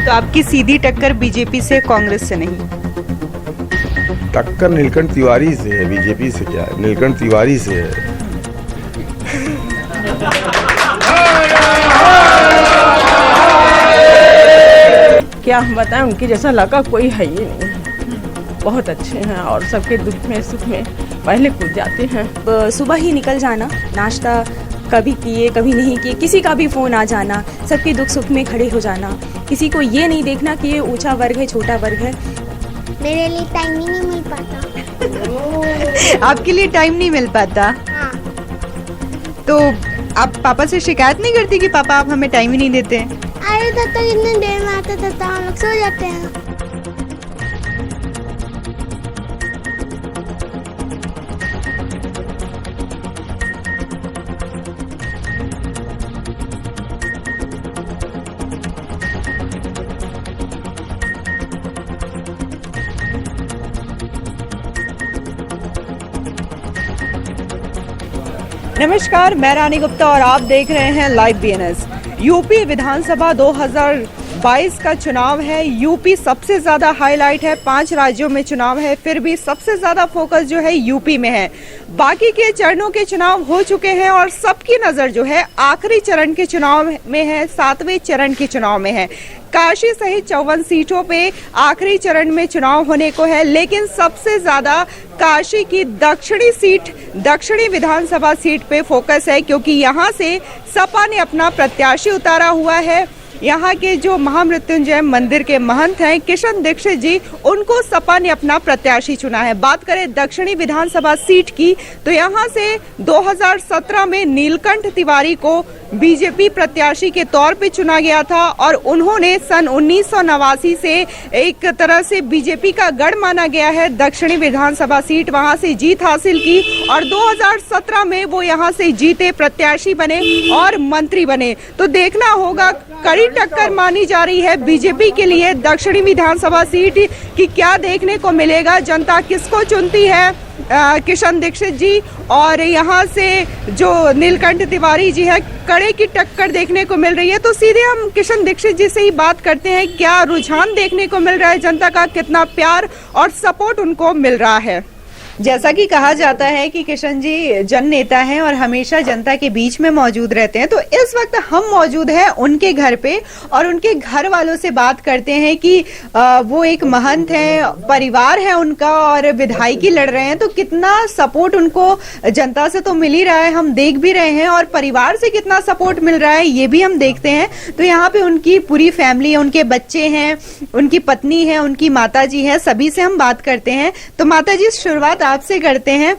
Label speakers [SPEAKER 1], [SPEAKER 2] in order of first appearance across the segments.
[SPEAKER 1] तो आपकी सीधी टक्कर बीजेपी से, कांग्रेस से नहीं?
[SPEAKER 2] टक्कर नीलकंठ तिवारी से है, बीजेपी से क्या है, नीलकंठ तिवारी से है।
[SPEAKER 3] क्या हम बताएं, उनके जैसा लड़का कोई है ही नहीं। बहुत अच्छे हैं और सबके दुख में सुख में पहले कूद जाते हैं।
[SPEAKER 4] सुबह ही निकल जाना, नाश्ता कभी किए कभी नहीं किए, किसी का भी फोन आ जाना, सबके दुख सुख में खड़े हो जाना, किसी को ये नहीं देखना कि ये ऊंचा वर्ग है छोटा वर्ग है।
[SPEAKER 5] मेरे लिए टाइम ही नहीं मिल पाता।
[SPEAKER 1] आपके लिए टाइम नहीं मिल पाता?
[SPEAKER 5] हाँ।
[SPEAKER 1] तो आप पापा से शिकायत नहीं करती कि पापा आप हमें टाइम ही नहीं देते?
[SPEAKER 5] अरे तब तक इतने देर में आते तब तक हम लोग सो जाते हैं।
[SPEAKER 1] नमस्कार, मैं रानी गुप्ता और आप देख रहे हैं लाइव बीएनएस। यूपी विधानसभा 2022 का चुनाव है। यूपी सबसे ज्यादा हाईलाइट है, 5 राज्यों में चुनाव है, फिर भी सबसे ज्यादा फोकस जो है यूपी में है। बाकी के चरणों के चुनाव हो चुके हैं और सबकी नजर जो है आखिरी चरण के चुनाव में है, 7वें चरण के चुनाव में है। काशी सहित 54 सीटों पे आखिरी चरण में चुनाव होने को है, लेकिन सबसे ज्यादा काशी की दक्षिणी सीट, दक्षिणी विधानसभा सीट पे फोकस है, क्योंकि यहां से सपा ने अपना प्रत्याशी उतारा हुआ है। यहाँ के जो महामृत्युंजय मंदिर के महंत हैं किशन दीक्षित जी, उनको सपा ने अपना प्रत्याशी चुना है। बात करें दक्षिणी विधानसभा सीट की, तो यहाँ से 2017 में नीलकंठ तिवारी को बीजेपी प्रत्याशी के तौर पे चुना गया था और उन्होंने सन 1989 से एक तरह से बीजेपी का गढ़ माना गया है दक्षिणी विधानसभा सीट, वहां से जीत हासिल की और 2017 में वो यहाँ से जीते, प्रत्याशी बने और मंत्री बने। तो देखना होगा, कड़ी टक्कर मानी जा रही है बीजेपी के लिए दक्षिणी विधानसभा सीट की, क्या देखने को मिलेगा, जनता किसको चुनती है, किशन दीक्षित जी और यहाँ से जो नीलकंठ तिवारी जी है, कड़े की टक्कर देखने को मिल रही है। तो सीधे हम किशन दीक्षित जी से ही बात करते हैं, क्या रुझान देखने को मिल रहा है, जनता का कितना प्यार और सपोर्ट उनको मिल रहा है। जैसा कि कहा जाता है कि किशन जी जन नेता हैं और हमेशा जनता के बीच में मौजूद रहते हैं, तो इस वक्त हम मौजूद हैं उनके घर पे और उनके घर वालों से बात करते हैं कि वो एक महंत हैं, परिवार है उनका और विधायकी लड़ रहे हैं, तो कितना सपोर्ट उनको जनता से तो मिल ही रहा है, हम देख भी रहे हैं, और परिवार से कितना सपोर्ट मिल रहा है ये भी हम देखते हैं। तो यहाँ पे उनकी पूरी फैमिली है, उनके बच्चे हैं, उनकी पत्नी है, उनकी माता जी है, सभी से हम बात करते हैं। तो माता जी, शुरुआत आपसे करते हैं,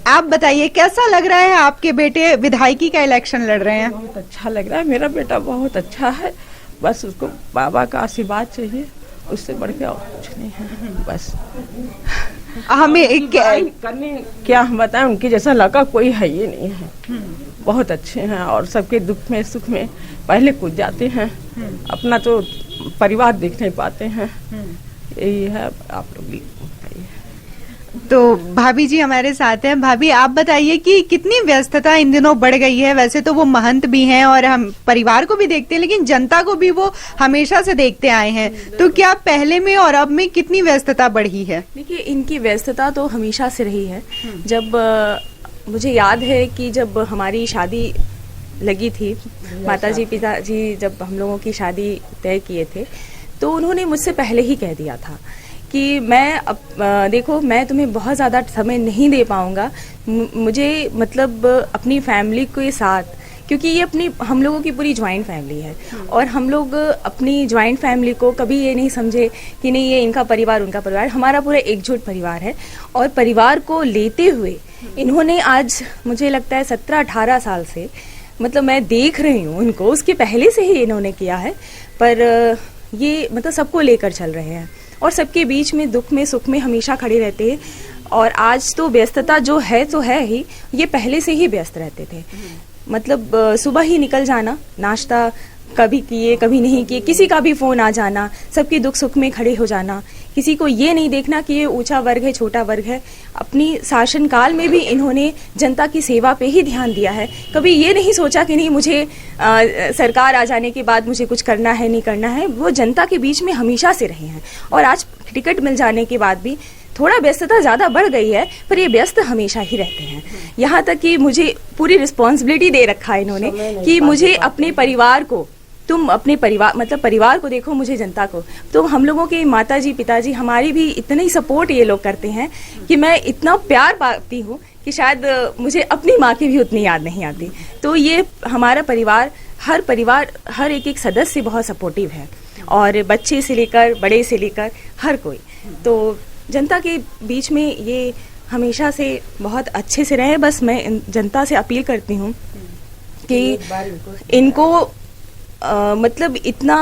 [SPEAKER 1] आप बताइए कैसा लग रहा है, आपके बेटे विधायकी का इलेक्शन लड़ रहे हैं?
[SPEAKER 3] बहुत अच्छा लग रहा है, मेरा बेटा बहुत अच्छा है, बस उसको बाबा का आशीर्वाद चाहिए, उससे बढ़ के और कुछ नहीं है। बस
[SPEAKER 1] हमें
[SPEAKER 3] क्या हम बताएं, उनके जैसा लड़का कोई है ही नहीं है। बहुत अच्छे हैं और सबके दुख में सुख में पहले कूद जाते हैं, अपना तो परिवार देख नहीं पाते हैं। यही है, आप लोग भी।
[SPEAKER 1] तो भाभी जी हमारे साथ हैं। भाभी, आप बताइए कि कितनी व्यस्तता इन दिनों बढ़ गई है। वैसे तो वो महंत भी हैं और हम परिवार को भी देखते हैं, लेकिन जनता को भी वो हमेशा से देखते आए हैं, तो क्या पहले में और अब में कितनी व्यस्तता बढ़ी है?
[SPEAKER 4] देखिए, इनकी व्यस्तता तो हमेशा से रही है। जब मुझे याद है कि जब हमारी शादी लगी थी, माताजी पिताजी जब हम लोगों की शादी तय किए थे, तो उन्होंने मुझसे पहले ही कह दिया था कि मैं देखो, मैं तुम्हें बहुत ज़्यादा समय नहीं दे पाऊँगा, मुझे मतलब अपनी फैमिली के साथ, क्योंकि ये हम लोगों की पूरी ज्वाइंट फैमिली है और हम लोग अपनी ज्वाइंट फैमिली को कभी ये नहीं समझे कि नहीं ये इनका परिवार उनका परिवार, हमारा पूरा एकजुट परिवार है। और परिवार को लेते हुए इन्होंने आज मुझे लगता है 17-18 साल से, मतलब मैं देख रही हूँ इनको, उसके पहले से ही इन्होंने किया है, पर ये मतलब सबको लेकर चल रहे हैं और सबके बीच में दुख में सुख में हमेशा खड़े रहते हैं। और आज तो व्यस्तता जो है तो है ही, ये पहले से ही व्यस्त रहते थे, मतलब सुबह ही निकल जाना, नाश्ता कभी किए कभी नहीं किए, किसी का भी फोन आ जाना, सबके दुख सुख में खड़े हो जाना, किसी को ये नहीं देखना कि ये ऊंचा वर्ग है छोटा वर्ग है। अपनी शासनकाल में भी इन्होंने जनता की सेवा पे ही ध्यान दिया है। कभी ये नहीं सोचा कि नहीं मुझे सरकार आ जाने के बाद मुझे कुछ करना है नहीं करना है। वो जनता के बीच में हमेशा से रहे हैं और आज टिकट मिल जाने के बाद भी थोड़ा व्यस्तता ज़्यादा बढ़ गई है, पर ये व्यस्त हमेशा ही रहते हैं। यहाँ तक कि मुझे पूरी रिस्पॉन्सिबिलिटी दे रखा है इन्होंने कि मुझे अपने परिवार को, तुम अपने परिवार मतलब परिवार को देखो, मुझे जनता को। तो हम लोगों के माताजी पिताजी हमारी भी इतने ही सपोर्ट ये लोग करते हैं कि मैं इतना प्यार पाती हूँ कि शायद मुझे अपनी माँ की भी उतनी याद नहीं आती। तो ये हमारा परिवार हर एक सदस्य बहुत सपोर्टिव है, और बच्चे से लेकर बड़े से लेकर हर कोई। तो जनता के बीच में ये हमेशा से बहुत अच्छे से रहे। बस मैं जनता से अपील करती हूँ कि इनको मतलब इतना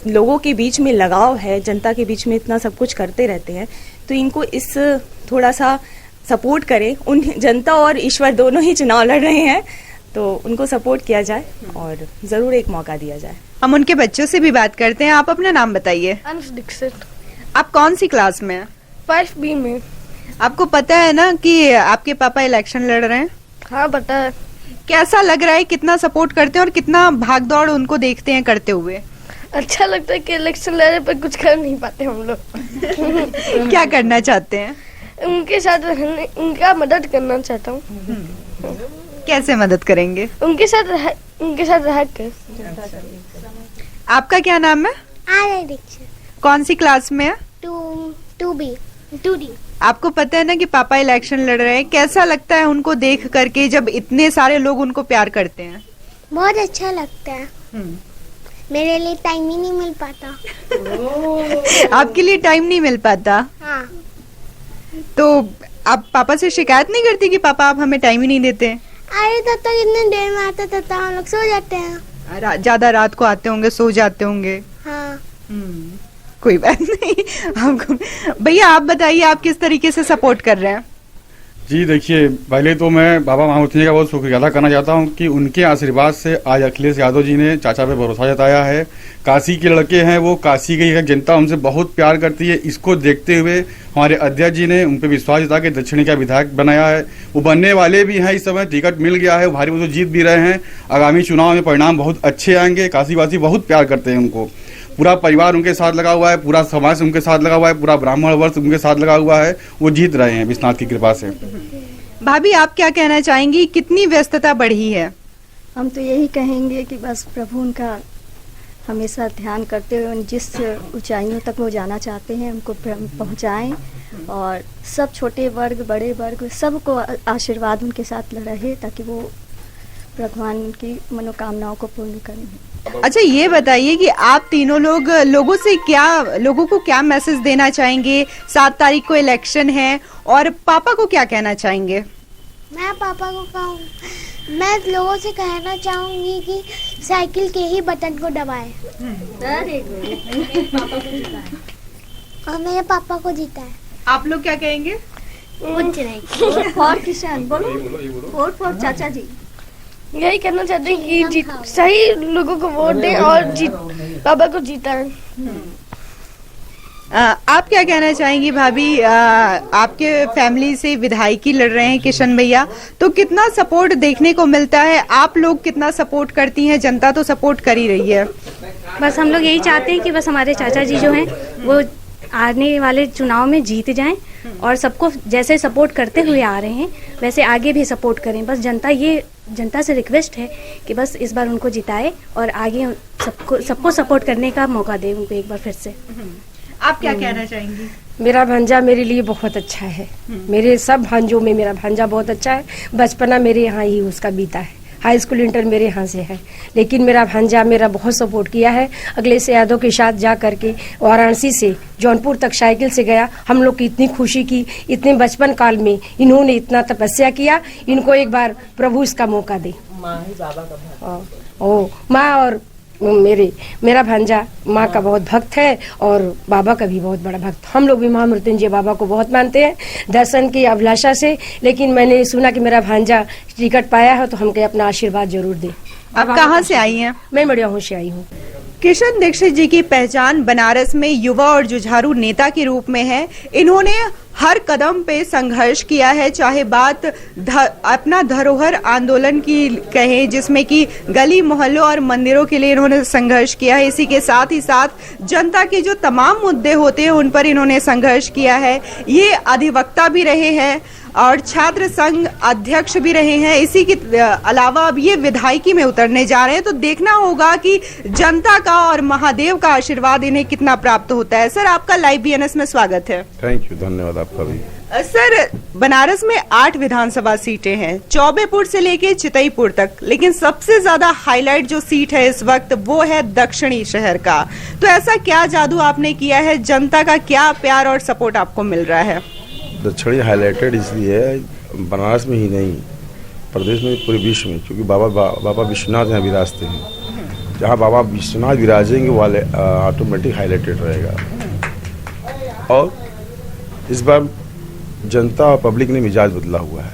[SPEAKER 4] लोगों के बीच में लगाव है, जनता के बीच में इतना सब कुछ करते रहते हैं, तो इनको इस थोड़ा सा सपोर्ट करें। उन जनता और ईश्वर दोनों ही चुनाव लड़ रहे हैं, तो उनको सपोर्ट किया जाए और जरूर एक मौका दिया जाए।
[SPEAKER 1] हम उनके बच्चों से भी बात करते हैं। आप अपना नाम बताइए।
[SPEAKER 6] अंश दीक्षित,
[SPEAKER 1] आप कौन सी क्लास में हैं?
[SPEAKER 6] 5B में।
[SPEAKER 1] आपको पता है ना कि आपके पापा इलेक्शन लड़ रहे हैं?
[SPEAKER 6] हाँ पता है।
[SPEAKER 1] कैसा लग रहा है, कितना सपोर्ट करते हैं और कितना भागदौड़ उनको देखते हैं करते हुए?
[SPEAKER 6] अच्छा लगता है कि इलेक्शन लड़ने पर कुछ कर नहीं पाते हम लोग।
[SPEAKER 1] क्या करना चाहते हैं?
[SPEAKER 6] उनके साथ रहने, उनका मदद करना चाहता हूँ।
[SPEAKER 1] कैसे मदद करेंगे?
[SPEAKER 6] उनके साथ रह कर।
[SPEAKER 1] आपका क्या नाम है?
[SPEAKER 5] आर्य दीक्षित,
[SPEAKER 1] कौन सी क्लास में है?
[SPEAKER 5] 2D।
[SPEAKER 1] आपको पता है ना कि पापा इलेक्शन लड़ रहे हैं, कैसा लगता है उनको देख करके जब इतने सारे लोग उनको प्यार करते हैं?
[SPEAKER 5] बहुत अच्छा लगता है। मेरे लिए टाइम ही नहीं मिल पाता।
[SPEAKER 1] आपके लिए टाइम नहीं मिल पाता?
[SPEAKER 5] हाँ।
[SPEAKER 1] तो आप पापा से शिकायत नहीं करती कि पापा आप हमें टाइम ही नहीं देते?
[SPEAKER 5] अरे तब तक इतने देर में आता तब तक हम लोग सो जाते हैं।
[SPEAKER 1] ज्यादा रात को आते होंगे, सो जाते होंगे।
[SPEAKER 5] हाँ।
[SPEAKER 1] कोई बात नहीं। आपको भैया आप बताइए, आप किस तरीके से सपोर्ट कर रहे हैं?
[SPEAKER 7] जी देखिए, पहले तो मैं बाबा मायावती जी का बहुत शुक्रिया अदा करना चाहता हूं कि उनके आशीर्वाद से आज अखिलेश यादव जी ने चाचा पे भरोसा जताया है। काशी के लड़के हैं वो, काशी की जनता उनसे बहुत प्यार करती है। इसको देखते हुए हमारे अध्यक्ष जी ने उन पर विश्वास जता के दक्षिणी का विधायक बनाया है। वो बनने वाले भी हैं, इस समय टिकट मिल गया है, भारी वो जीत भी रहे हैं। आगामी चुनाव में परिणाम बहुत अच्छे आएंगे। काशीवासी बहुत प्यार करते हैं उनको, पूरा परिवार उनके साथ लगा हुआ है, पूरा समाज उनके साथ लगा हुआ है, पूरा ब्राह्मण वर्ष उनके साथ लगा हुआ है। वो जीत रहे हैं विश्वनाथ की कृपा से।
[SPEAKER 1] भाभी आप क्या कहना चाहेंगी, कितनी व्यस्तता बढ़ी है?
[SPEAKER 8] हम तो यही कहेंगे कि बस प्रभु उनका हमेशा ध्यान करते हुए उन जिस ऊंचाइयों तक वो जाना चाहते हैं उनको पहुंचाएं, और सब छोटे वर्ग बड़े वर्ग सबको आशीर्वाद उनके साथ रहे ताकि वो भगवान उनकी मनोकामनाओं को पूर्ण करें।
[SPEAKER 1] अच्छा ये बताइए कि आप तीनों लोगों को क्या मैसेज देना चाहेंगे? 7 तारीख को इलेक्शन है, और पापा को क्या कहना चाहेंगे?
[SPEAKER 5] मैं पापा को मैं लोगों से कहना चाहूंगी कि साइकिल के ही बटन को दबाएं। और मेरे पापा को जीता है।
[SPEAKER 1] आप लोग क्या कहेंगे?
[SPEAKER 5] कुछ नहीं।
[SPEAKER 8] और किशन बोलो, वोट फॉर चाचा जी।
[SPEAKER 6] यही कहना चाहते हैं कि सही लोगों को वोट दें और पापा को जीता है।
[SPEAKER 1] आप क्या कहना चाहेंगी भाभी? आपके फैमिली से विधायकी लड़ रहे हैं किशन भैया, तो कितना सपोर्ट देखने को मिलता है? आप लोग कितना सपोर्ट करती हैं? जनता तो सपोर्ट कर ही रही है।
[SPEAKER 9] बस हम लोग यही चाहते हैं कि बस हमारे चाचा जी जो हैं वो आने वाले चुनाव में जीत जाएं, और सबको जैसे सपोर्ट करते हुए आ रहे हैं वैसे आगे भी सपोर्ट करें। बस जनता से रिक्वेस्ट है कि बस इस बार उनको जिताए और आगे सबको सपोर्ट करने का मौका दे उनको एक बार फिर से।
[SPEAKER 1] आप क्या कहना चाहेंगी?
[SPEAKER 10] मेरा भांजा मेरे लिए बहुत अच्छा है। मेरे सब भांजों में मेरा भांजा बहुत अच्छा है। बचपना मेरे यहाँ ही उसका बीता है, हाई स्कूल इंटर मेरे यहाँ से है, लेकिन मेरा भांजा मेरा बहुत सपोर्ट किया है। अखिलेश यादव के साथ जा करके वाराणसी से जौनपुर तक साइकिल से गया। हम लोग की इतनी खुशी की, इतने बचपन काल में इन्होंने इतना तपस्या किया। इनको एक बार प्रभु इसका मौका दे। माँ और मेरा भांजा माँ का बहुत भक्त है और बाबा का भी बहुत बड़ा भक्त। हम लोग भी महामृत्युंजय बाबा को बहुत मानते हैं दर्शन की अभिलाषा से, लेकिन मैंने सुना कि मेरा भांजा टिकट पाया है तो हम कहे अपना आशीर्वाद जरूर दे।
[SPEAKER 1] आप कहाँ से आई हैं?
[SPEAKER 10] मैं मड़ियाहू से आई हूँ।
[SPEAKER 1] किशन दीक्षित जी की पहचान बनारस में युवा और जुझारू नेता के रूप में है। इन्होंने हर कदम पे संघर्ष किया है, चाहे बात अपना धरोहर आंदोलन की कहें, जिसमें कि गली मोहल्लों और मंदिरों के लिए इन्होंने संघर्ष किया है। इसी के साथ ही साथ जनता के जो तमाम मुद्दे होते हैं उन पर इन्होंने संघर्ष किया है। ये अधिवक्ता भी रहे हैं और छात्र संघ अध्यक्ष भी रहे हैं। इसी के अलावा अब ये विधायकी में उतरने जा रहे हैं, तो देखना होगा कि जनता का और महादेव का आशीर्वाद इन्हें कितना प्राप्त होता है। सर, आपका लाइव बीएनएस में स्वागत है।
[SPEAKER 2] थैंक यू, धन्यवाद आपका भी।
[SPEAKER 1] सर, बनारस में 8 विधानसभा सीटें हैं, चौबेपुर से लेके चितईपुर तक, लेकिन सबसे ज्यादा हाईलाइट जो सीट है इस वक्त वो है दक्षिणी शहर का। तो ऐसा क्या जादू आपने किया है, जनता का क्या प्यार और सपोर्ट आपको मिल रहा है?
[SPEAKER 2] दक्षिणी हाईलाइटेड इसलिए है, बनारस में ही नहीं प्रदेश में, पूरे विश्व में, क्योंकि बाबा विश्वनाथ यहाँ विराजते हैं। जहाँ बाबा विश्वनाथ विराजेंगे वो ऑटोमेटिक हाईलाइटेड रहेगा। और इस बार जनता और पब्लिक ने मिजाज बदला हुआ है।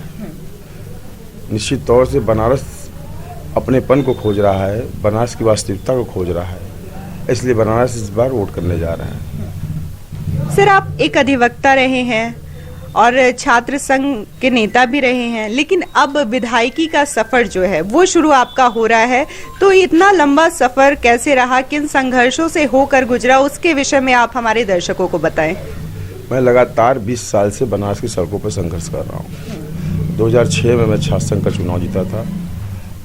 [SPEAKER 2] निश्चित तौर से बनारस अपनेपन को खोज रहा है, बनारस की वास्तविकता को खोज रहा है, इसलिए बनारस इस बार वोट करने जा रहे हैं।
[SPEAKER 1] सर, आप एक अधिवक्ता रहे हैं और छात्र संघ के नेता भी रहे हैं, लेकिन अब विधायकी का सफर जो है वो शुरू आपका हो रहा है। तो इतना लंबा सफर कैसे रहा, किन संघर्षों से होकर गुजरा, उसके विषय में आप हमारे दर्शकों को बताएं।
[SPEAKER 2] मैं लगातार 20 साल से बनारस की सड़कों पर संघर्ष कर रहा हूँ। 2006 में मैं छात्र संघ का चुनाव जीता था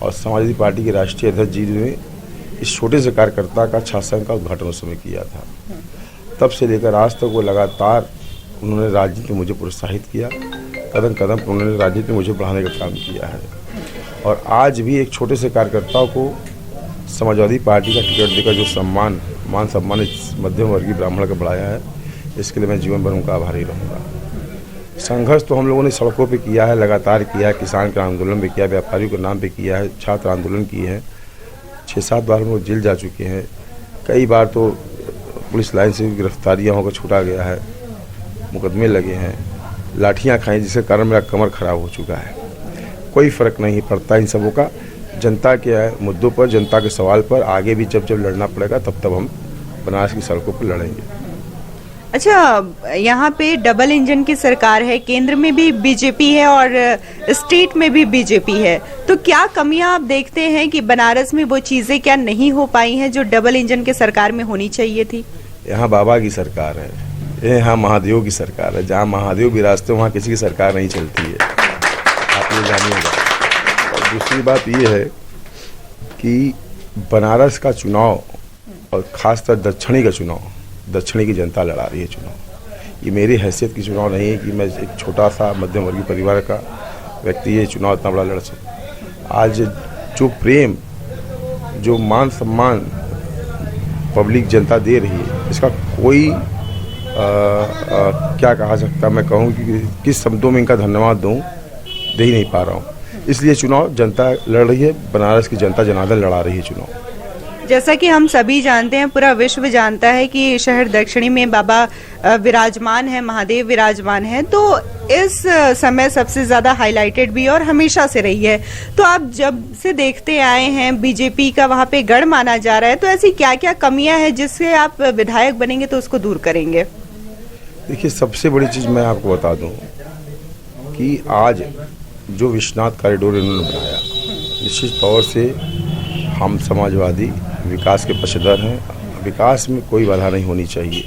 [SPEAKER 2] और समाजवादी पार्टी के राष्ट्रीय अध्यक्ष जी ने इस छोटे से कार्यकर्ता का छात्र संघ का उद्घाटन उस समय किया था। तब से लेकर आज तक वो लगातार उन्होंने राजनीति में मुझे प्रोत्साहित किया, कदम कदम पर उन्होंने राजनीति में मुझे बढ़ाने का काम किया है। और आज भी एक छोटे से कार्यकर्ता को समाजवादी पार्टी का टिकट देकर जो मान सम्मान इस मध्यम वर्गीय ब्राह्मण का बढ़ाया है, इसके लिए मैं जीवन भर उनका आभारी रहूँगा। संघर्ष तो हम लोगों ने सड़कों पे किया है, लगातार किया है, किसान के आंदोलन पे किया, व्यापारियों के नाम पे किया है, छात्र आंदोलन किए हैं। 6-7 बार हम लोग जेल जा चुके हैं, कई बार तो पुलिस लाइन से गिरफ्तारियाँ होकर छूटा गया है, मुकदमे लगे हैं, लाठियाँ खाई, जिसके कारण मेरा कमर खराब हो चुका है। कोई फ़र्क नहीं पड़ता इन सबों का, जनता के मुद्दों पर, जनता के सवाल पर आगे भी जब लड़ना पड़ेगा तब हम बनारस की सड़कों पर लड़ेंगे।
[SPEAKER 1] अच्छा, यहाँ पे डबल इंजन की सरकार है, केंद्र में भी बीजेपी है और स्टेट में भी बीजेपी है, तो क्या कमियां आप देखते हैं कि बनारस में वो चीजें क्या नहीं हो पाई हैं जो डबल इंजन के सरकार में होनी चाहिए थी?
[SPEAKER 2] यहाँ बाबा की सरकार है, यहाँ महादेव की सरकार है। जहाँ महादेव विराजते वहाँ किसी की सरकार नहीं चलती है, आप ये जानिएगा। और दूसरी बात ये है कि बनारस का चुनाव और खासतर दक्षिणी का चुनाव, दक्षिणी की जनता लड़ा रही है चुनाव। ये मेरी हैसियत की चुनाव नहीं है कि मैं एक छोटा सा मध्यम वर्गीय परिवार का व्यक्ति ये चुनाव इतना बड़ा लड़ सकूँ। आज जो प्रेम, जो मान सम्मान पब्लिक जनता दे रही है, इसका कोई क्या कहा सकता, मैं कहूँ कि किस शब्दों में इनका धन्यवाद दूँ, दे ही नहीं पा रहा हूँ। इसलिए चुनाव जनता लड़ रही है, बनारस की जनता जनार्दन लड़ा रही है चुनाव।
[SPEAKER 1] जैसा कि हम सभी जानते हैं, पूरा विश्व जानता है कि शहर दक्षिणी में बाबा विराजमान है, महादेव विराजमान है, तो इस समय सबसे ज्यादा हाईलाइटेड भी और हमेशा से रही है। तो आप जब से देखते आए हैं बीजेपी का वहां पे गढ़ माना जा रहा है, तो ऐसी क्या क्या कमियां हैं जिससे आप विधायक बनेंगे तो उसको दूर करेंगे?
[SPEAKER 2] देखिए, सबसे बड़ी चीज़ मैं आपको बता दूं कि आज जो विश्वनाथ कॉरिडोर इन्होंने बनाया, निश्चित तौर से हम समाजवादी विकास के पक्षधर हैं। विकास में कोई बाधा नहीं होनी चाहिए,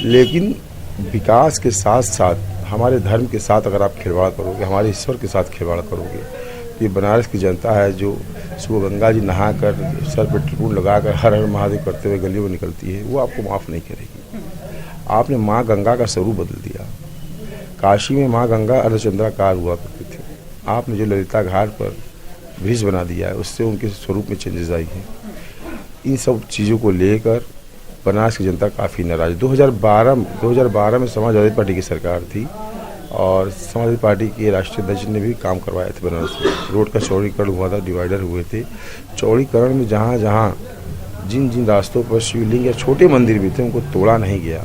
[SPEAKER 2] लेकिन विकास के साथ साथ हमारे धर्म के साथ अगर आप खिलवाड़ करोगे, हमारे ईश्वर के साथ खिलवाड़ करोगे, तो ये बनारस की जनता है जो सुबह गंगा जी नहाकर सर पर त्रिपुर लगाकर हर हर महादेव करते हुए गलियों में निकलती है, वो आपको माफ़ नहीं करेगी। आपने माँ गंगा का स्वरूप बदल दिया। काशी में माँ गंगा अर्धचंद्राकार हुआ करती थी, आपने जो ललिता घाट पर ब्रिज बना दिया है, उससे उनके स्वरूप में चेंजेस आई हैं। इन सब चीज़ों को लेकर बनारस की जनता काफ़ी नाराज। 2012 में समाजवादी पार्टी की सरकार थी और समाजवादी पार्टी के राष्ट्रीय अध्यक्ष ने भी काम करवाए थे बनारस में। रोड का चौड़ीकरण हुआ था, डिवाइडर हुए थे। चौड़ीकरण में जहाँ जहाँ जिन रास्तों पर शिवलिंग या छोटे मंदिर भी थे, उनको तोड़ा नहीं गया,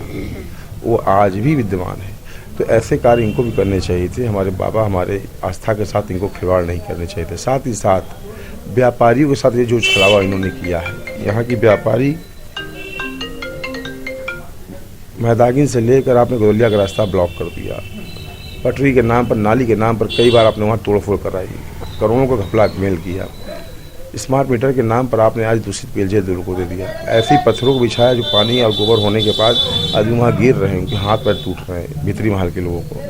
[SPEAKER 2] वो आज भी विद्यमान है। तो ऐसे कार्य इनको भी करने चाहिए थे। हमारे बाबा हमारे आस्था के साथ इनको खिलवाड़ नहीं करने चाहिए थे। साथ ही साथ व्यापारियों के साथ ये जो छलावा इन्होंने किया है, यहाँ की व्यापारी मैदागिन से लेकर आपने गौलिया का रास्ता ब्लॉक कर दिया, पटरी के नाम पर, नाली के नाम पर कई बार आपने वहाँ तोड़फोड़ कराई, करोड़ों का घपला मेल किया। स्मार्ट मीटर के नाम पर आपने आज दूषित पेयजल लोगों को दे दिया। ऐसे ही पत्थरों को बिछाया जो पानी और गोबर होने के बाद आदमी वहाँ गिर रहे हैं, उनके हाथ पैर टूट रहे हैं भीतरी महल के लोगों को।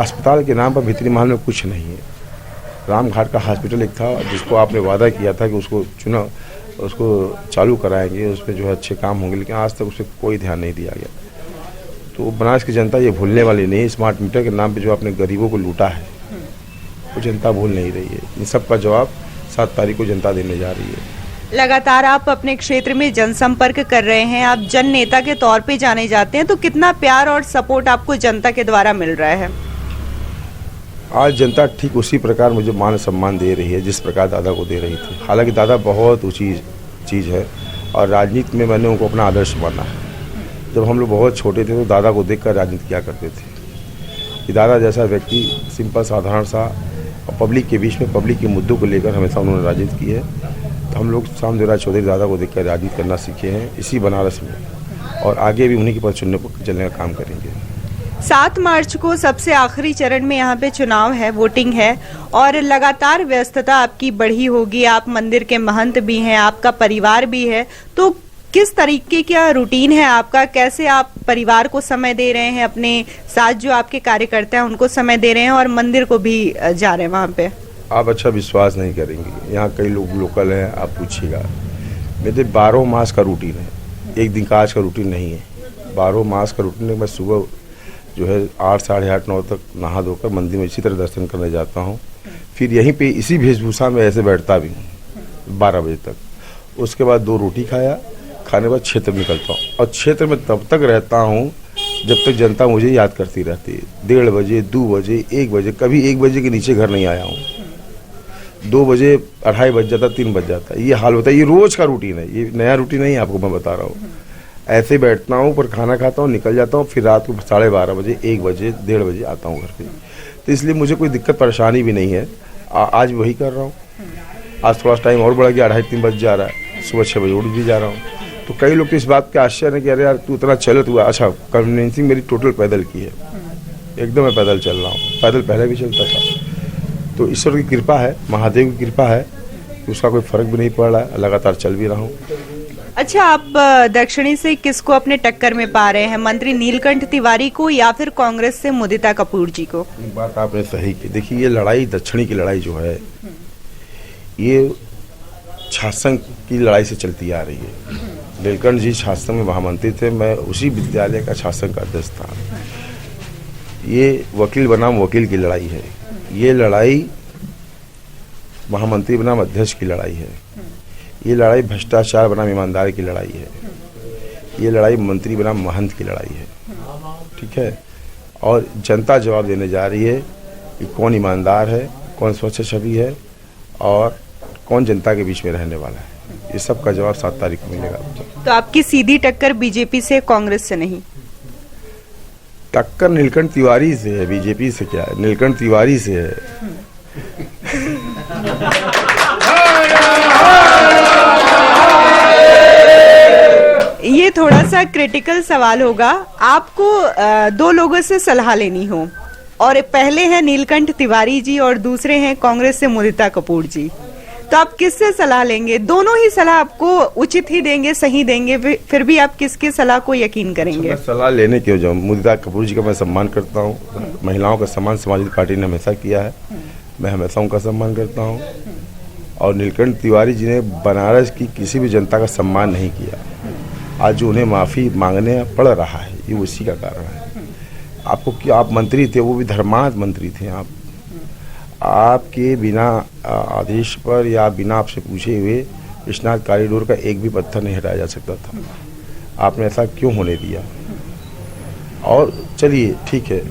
[SPEAKER 2] अस्पताल के नाम पर भीतरी महल में कुछ नहीं है। रामघाट का हॉस्पिटल एक था जिसको आपने वादा किया था कि उसको उसको चालू कराएंगे, उस पर जो है अच्छे काम होंगे, लेकिन आज तक उस पर कोई ध्यान नहीं दिया गया। तो बनारस की जनता ये भूलने वाली नहीं। स्मार्ट मीटर के नाम पे जो आपने गरीबों को लूटा है वो जनता भूल नहीं रही है। इन सब का जवाब 7 तारीख को जनता देने जा रही है।
[SPEAKER 1] लगातार आप अपने क्षेत्र में जनसंपर्क कर रहे हैं, आप जन नेता के तौर पे जाने जाते हैं, तो कितना प्यार और सपोर्ट आपको जनता के द्वारा मिल रहा है?
[SPEAKER 2] आज जनता ठीक उसी प्रकार मुझे मान सम्मान दे रही है जिस प्रकार दादा को दे रही थी। हालांकि दादा बहुत ऊँची चीज़ है और राजनीति में मैंने उनको अपना आदर्श माना है। जब हम लोग बहुत छोटे थे तो दादा को देखकर राजनीति किया करते थे कि दादा जैसा व्यक्ति सिंपल साधारण सा और पब्लिक के बीच में पब्लिक के मुद्दों को लेकर हमेशा उन्होंने राजनीति की है। तो हम लोग श्यामदेवराय चौधरी दादा को देखकर राजनीति करना सीखे हैं इसी बनारस में, और आगे भी उन्हीं के पद चलने का काम करेंगे।
[SPEAKER 1] 7 मार्च को सबसे आखिरी चरण में यहाँ पे चुनाव है, वोटिंग है, और लगातार व्यस्तता आपकी बढ़ी होगी। आप मंदिर के महंत भी हैं, आपका परिवार भी है, तो किस तरीके का रूटीन है आपका? कैसे आप परिवार को समय दे रहे हैं, अपने साथ जो आपके कार्यकर्ता हैं उनको समय दे रहे हैं, और मंदिर को भी जा रहे हैं वहाँ पे?
[SPEAKER 2] आप अच्छा विश्वास नहीं करेंगे, यहाँ कई लोग लोकल हैं, आप पूछिएगा। मेरे 12 मास का रूटीन है, एक दिन का आज का रूटीन नहीं है। 12 मास का रूटीन है। मैं सुबह जो है 8, साढ़े 8, 9 तक नहा धोकर मंदिर में इसी तरह दर्शन करने जाता हूँ। फिर यहीं पे इसी वेशभूषा में ऐसे बैठता भी हूँ 12 बजे तक। उसके बाद 2 रोटी खाने के बाद क्षेत्र में निकलता हूँ, और क्षेत्र में तब तक रहता हूँ जब तक जनता मुझे याद करती रहती है। 1:30 बजे, 2 बजे, 1 बजे, कभी 1 बजे के नीचे घर नहीं आया हूँ। 2 बजे 2:30 बज जाता, 3 बज जाता है। ये हाल होता है, ये रोज का रूटीन है, ये नया रूटीन नहीं है आपको मैं बता रहा हूँ। ऐसे बैठता हूँ पर खाना खाता हूँ, निकल जाता हूँ, फिर रात को 12:30 बजे, 1 बजे, 1:30 बजे आता हूँ घर पे। तो इसलिए मुझे कोई दिक्कत परेशानी भी नहीं है। आज वही कर रहा हूँ। आज थोड़ा टाइम और बढ़ा गया, 2:30-3 बज जा रहा है, सुबह 6 बजे उठ भी जा रहा हूँ। तो कई लोग तो इस बात के आश्चर्य है कि अरे यार तू इतना चलो तू। अच्छा, कन्वेंसिंग मेरी टोटल पैदल की है, एकदम मैं पैदल चल रहा हूँ। पैदल पहले भी चलता था। तो ईश्वर की कृपा है, महादेव की कृपा है कि उसका कोई फर्क भी नहीं पड़ रहा है, लगातार चल भी रहा हूँ।
[SPEAKER 1] अच्छा, आप दक्षिणी से किसको अपने टक्कर में पा रहे हैं? मंत्री नीलकंठ तिवारी को या फिर कांग्रेस से मुदिता कपूर जी को?
[SPEAKER 2] बात आपने सही की। देखिए, ये लड़ाई दक्षिणी की लड़ाई जो है ये शासन की लड़ाई से चलती आ रही है। नीलकंठ जी शासन में महामंत्री थे, मैं उसी विद्यालय का शासन का अध्यक्ष था। ये वकील बनाम वकील की लड़ाई है, ये लड़ाई महामंत्री बनाम अध्यक्ष की लड़ाई है, ये लड़ाई भ्रष्टाचार बनाम ईमानदारी की लड़ाई है, ये लड़ाई मंत्री बनाम महंत की लड़ाई है। ठीक है, और जनता जवाब देने जा रही है कि कौन ईमानदार है, कौन स्वच्छ छवि है और कौन जनता के बीच में रहने वाला है। ये सब का जवाब 7 तारीख को मिलेगा।
[SPEAKER 1] तो आपकी सीधी टक्कर बीजेपी से, कांग्रेस से नहीं?
[SPEAKER 2] टक्कर नीलकंठ तिवारी से है, बीजेपी से क्या है, नीलकंठ तिवारी से है।
[SPEAKER 1] ये थोड़ा सा क्रिटिकल सवाल होगा। आपको 2 लोगों से सलाह लेनी हो, और पहले हैं नीलकंठ तिवारी जी और दूसरे हैं कांग्रेस से मुदिता कपूर जी, तो आप किससे सलाह लेंगे? दोनों ही सलाह आपको उचित ही देंगे, सही देंगे, फिर भी आप किसके सलाह को यकीन करेंगे?
[SPEAKER 2] सलाह लेने क्यों जाऊँ? मुदिता कपूर जी का मैं सम्मान करता हूँ। महिलाओं का सम्मान समाजवादी पार्टी ने हमेशा किया है, मैं हमेशा उनका सम्मान करता हूँ। और नीलकंठ तिवारी जी ने बनारस की किसी भी जनता का सम्मान नहीं किया। आज जो उन्हें माफ़ी मांगने पड़ रहा है ये उसी का कारण है। आपको क्या, आप मंत्री थे, वो भी धर्मांध मंत्री थे। आपके बिना आदेश पर या बिना आपसे पूछे हुए विश्वनाथ कॉरिडोर का एक भी पत्थर नहीं हटाया जा सकता था। आपने ऐसा क्यों होने दिया? और चलिए ठीक है,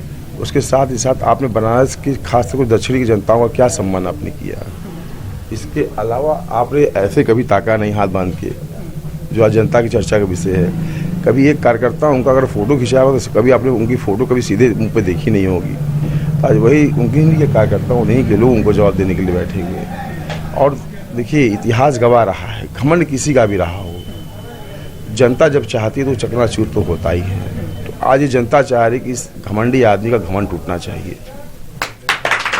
[SPEAKER 2] उसके साथ ही साथ आपने बनारस की खासतौर पर दक्षिणी की जनताओं का क्या सम्मान आपने किया? इसके अलावा आपने ऐसे कभी ताका नहीं हाथ बांध के, जो आज जनता की चर्चा का विषय है। कभी एक कार्यकर्ता उनका अगर फोटो खिंचाया हो तो कभी आपने उनकी फ़ोटो कभी सीधे मुँह पे देखी नहीं होगी। आज वही उनकी ही कार्यकर्ता, उन्हीं के लोग उनको जवाब देने के लिए बैठेंगे। और देखिए, इतिहास गवाह रहा है, घमंड किसी का भी रहा हो, जनता जब चाहती है तो चकनाचूर तो होता ही है। तो आज ये जनता चाह रही कि इस घमंडी आदमी का घमंड टूटना चाहिए।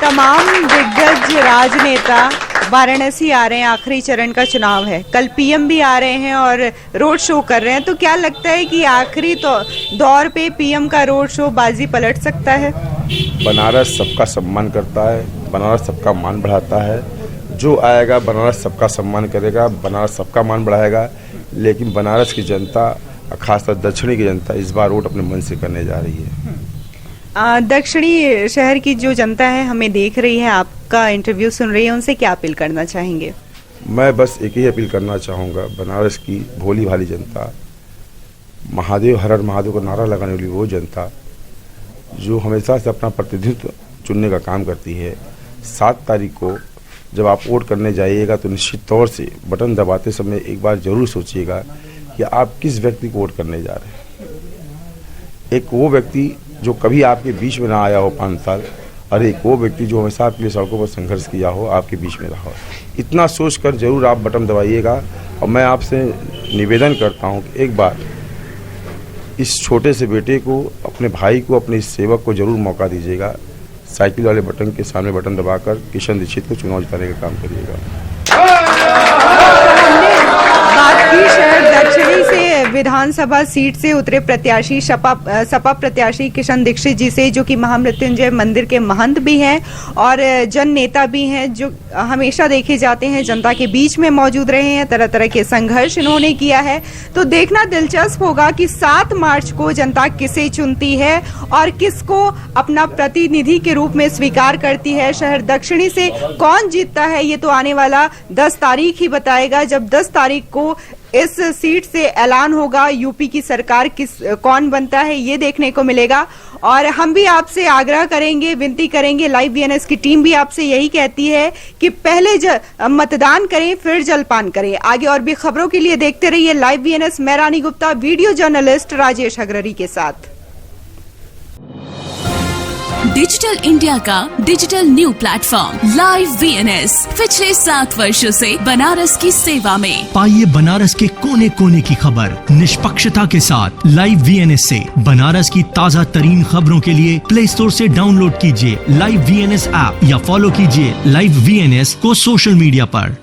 [SPEAKER 1] तमाम दिग्गज राजनेता वाराणसी आ रहे हैं, आखिरी चरण का चुनाव है, कल पीएम भी आ रहे हैं और रोड शो कर रहे हैं, तो क्या लगता है कि आखिरी दौर पे पीएम का रोड शो बाजी पलट सकता है?
[SPEAKER 2] बनारस सबका सम्मान करता है, बनारस सबका मान बढ़ाता है, जो आएगा बनारस सबका सम्मान करेगा, बनारस सबका मान बढ़ाएगा। लेकिन बनारस की जनता, खासकर दक्षिणी की जनता, इस बार वोट अपने मन से करने जा रही है।
[SPEAKER 1] दक्षिणी शहर की जो जनता है हमें देख रही है, आपका इंटरव्यू सुन रही है, उनसे क्या अपील करना चाहेंगे?
[SPEAKER 2] मैं बस एक ही अपील करना चाहूँगा, बनारस की भोली भाली जनता, महादेव हर हर महादेव का नारा लगाने वाली वो जनता जो हमेशा से अपना प्रतिनिधित्व चुनने का काम करती है, 7 तारीख को जब आप वोट करने जाइएगा तो निश्चित तौर से बटन दबाते समय एक बार जरूर सोचिएगा कि आप किस व्यक्ति को वोट करने जा रहे हैं। एक वो व्यक्ति जो कभी आपके बीच में ना आया हो 5 साल, और एक वो व्यक्ति जो हमेशा आपके लिए सड़कों पर संघर्ष किया हो, आपके बीच में रहा हो। इतना सोचकर जरूर आप बटन दबाइएगा। और मैं आपसे निवेदन करता हूं कि एक बार इस छोटे से बेटे को, अपने भाई को, अपने इस सेवक को जरूर मौका दीजिएगा। साइकिल वाले बटन के सामने बटन दबाकर किशन दीक्षित को चुनाव जिताने का काम करिएगा।
[SPEAKER 1] बात की शहर दक्षिणी से विधानसभा सीट से उतरे प्रत्याशी सपा प्रत्याशी किशन दीक्षित जी से, जो कि महामृत्युंजय मंदिर के महंत भी हैं और जन नेता भी हैं, जो हमेशा देखे जाते हैं जनता के बीच में मौजूद रहे हैं, तरह तरह के संघर्ष इन्होंने किया है। तो देखना दिलचस्प होगा कि 7 मार्च को जनता किसे चुनती है और किसको अपना प्रतिनिधि के रूप में स्वीकार करती है। शहर दक्षिणी से कौन जीतता है ये तो आने वाला 10 तारीख ही बताएगा, जब 10 तारीख को इस सीट से ऐलान होगा यूपी की सरकार कौन बनता है ये देखने को मिलेगा। और हम भी आपसे आग्रह करेंगे, विनती करेंगे, लाइव वीएनएस की टीम भी आपसे यही कहती है कि पहले मतदान करें फिर जलपान करें। आगे और भी खबरों के लिए देखते रहिए लाइव वीएनएस। मैं रानी गुप्ता, वीडियो जर्नलिस्ट राजेश अग्ररी के साथ।
[SPEAKER 11] डिजिटल इंडिया का digital new platform live VNS पिछले 7 वर्षों से बनारस की सेवा में।
[SPEAKER 12] पाइए बनारस के कोने कोने की खबर निष्पक्षता के साथ। लाइव वीएनएस से बनारस की ताज़ा तरीन खबरों के लिए प्ले स्टोर से डाउनलोड कीजिए लाइव वीएनएस ऐप या फॉलो कीजिए लाइव वीएनएस को सोशल मीडिया पर।